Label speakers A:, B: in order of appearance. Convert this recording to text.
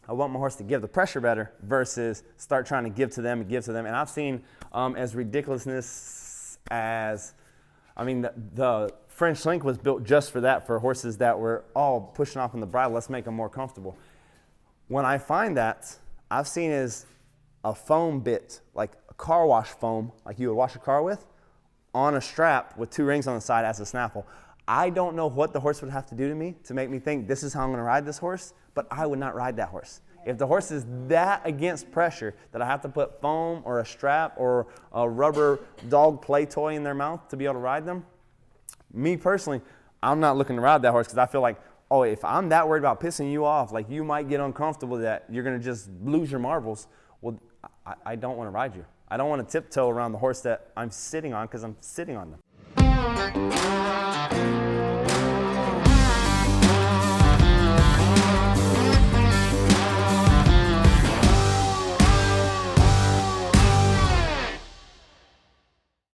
A: I want my horse to give the pressure better versus start trying to give to them and give to them. And I've seen as ridiculousness as, I mean, the French Link was built just for that, for horses that were all pushing off on the bridle. Let's make them more comfortable. When I find that, I've seen is a foam bit, like a car wash foam, like you would wash a car with, on a strap with 2 rings on the side as a snaffle. I don't know what the horse would have to do to me to make me think this is how I'm going to ride this horse, but I would not ride that horse. If the horse is that against pressure that I have to put foam or a strap or a rubber dog play toy in their mouth to be able to ride them, me personally, I'm not looking to ride that horse because I feel like, oh, if I'm that worried about pissing you off, like you might get uncomfortable that you're going to just lose your marbles, well, I don't want to ride you. I don't want to tiptoe around the horse that I'm sitting on because I'm sitting on them.